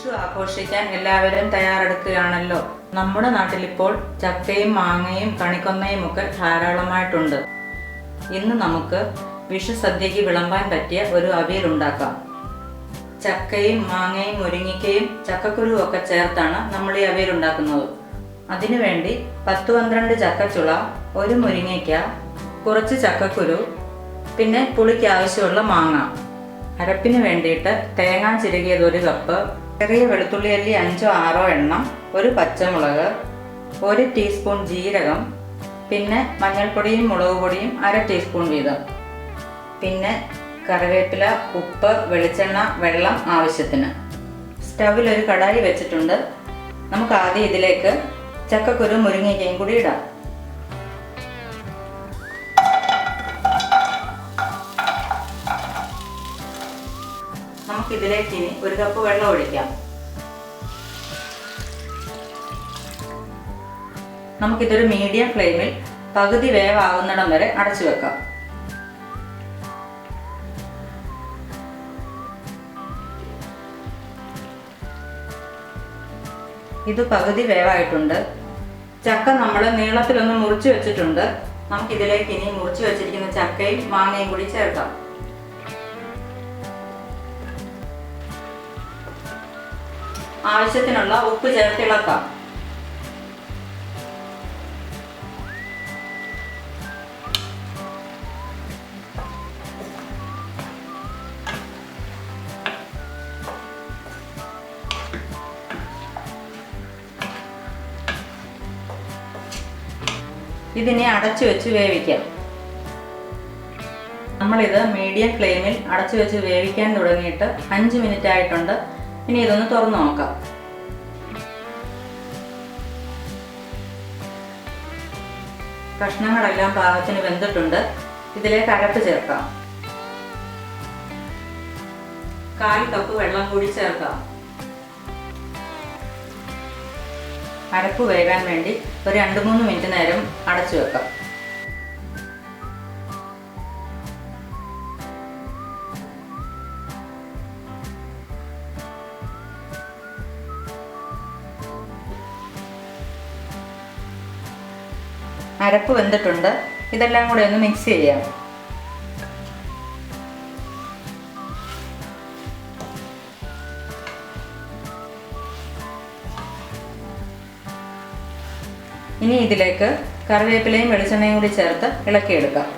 വിഷു ആഘോഷിക്കാൻ എല്ലാവരും തയ്യാറെടുക്കുകയാണല്ലോ. നമ്മുടെ നാട്ടിലിപ്പോൾ ചക്കയും മാങ്ങയും കണിക്കൊന്നയും ഒക്കെ ധാരാളമായിട്ടുണ്ട്. ഇന്ന് നമുക്ക് വിഷു സദ്യയ്ക്ക് വിളമ്പാൻ പറ്റിയ ഒരു അവിയൽ ഉണ്ടാക്കാം. ചക്കയും മാങ്ങയും മുരിങ്ങയ്ക്കയും ചക്കക്കുരുവും ഒക്കെ ചേർത്താണ് നമ്മൾ ഈ അവിയൽ ഉണ്ടാക്കുന്നത്. അതിനുവേണ്ടി 10-12 ചക്കച്ചുള, ഒരു മുരിങ്ങയ്ക്ക, കുറച്ച് ചക്കക്കുരു, പിന്നെ പുളിക്ക് ആവശ്യമുള്ള മാങ്ങ. അരപ്പിന് വേണ്ടിയിട്ട് തേങ്ങ ചിരകിയത് 1 കപ്പ്, ചെറിയ വെളുത്തുള്ളി അല്ലി 5-6 എണ്ണം, ഒരു പച്ചമുളക്, 1 ടീസ്പൂൺ ജീരകം, പിന്നെ മഞ്ഞൾപ്പൊടിയും മുളക് പൊടിയും 1/2 ടീസ്പൂൺ വീതം, പിന്നെ കറിവേപ്പില, ഉപ്പ്, വെളിച്ചെണ്ണ, വെള്ളം ആവശ്യത്തിന്. സ്റ്റൗവിൽ ഒരു കടായി വെച്ചിട്ടുണ്ട്. നമുക്ക് ആദ്യം ഇതിലേക്ക് ചക്കക്കുരു മുരിങ്ങയ്ക്കയും കൂടി ഇടാം. നമുക്കിതിലേക്ക് ഇനി 1 കപ്പ് വെള്ളം ഒഴിക്കാം. നമുക്കിതൊരു മീഡിയം ഫ്ലെയിമിൽ പകുതി വേവാകുന്നിടം വരെ അടച്ചു വെക്കാം. ഇത് പകുതി വേവായിട്ടുണ്ട്. ചക്ക നമ്മൾ നീളത്തിലൊന്ന് മുറിച്ച് വെച്ചിട്ടുണ്ട്. നമുക്കിതിലേക്ക് ഇനി മുറിച്ച് വെച്ചിരിക്കുന്ന ചക്കയും മാങ്ങയും കൂടി ചേർക്കാം. ആവശ്യത്തിനുള്ള ഉപ്പ് ചേർത്ത് ഇളക്കാം. ഇതിനെ അടച്ചു വെച്ച് വേവിക്കാം. നമ്മളിത് മീഡിയം ഫ്ലെയിമിൽ അടച്ചു വെച്ച് വേവിക്കാൻ തുടങ്ങിയിട്ട് 5 മിനിറ്റ് ആയിട്ടുണ്ട്. ഇനി ഇതൊന്ന് തുറന്നു നോക്കാം. കഷ്ണങ്ങളെല്ലാം പാകത്തിന് വെന്തിട്ടുണ്ട്. ഇതിലേക്ക് അരപ്പ് ചേർക്കാം. 1/4 കപ്പ് വെള്ളം കൂടി ചേർക്കാം. അരപ്പ് വേകാൻ വേണ്ടി ഒരു 2-3 മിനിറ്റ് നേരം അടച്ചു വെക്കാം. അരപ്പ് വെന്തിട്ടുണ്ട്. ഇതെല്ലാം കൂടെ ഒന്ന് മിക്സ് ചെയ്യാം. ഇനി ഇതിലേക്ക് കറിവേപ്പിലയും വെളിച്ചെണ്ണയും കൂടി ചേർത്ത് ഇളക്കിയെടുക്കാം.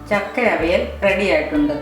ചക്ക അവിയൽ റെഡി ആയിട്ടുണ്ട്.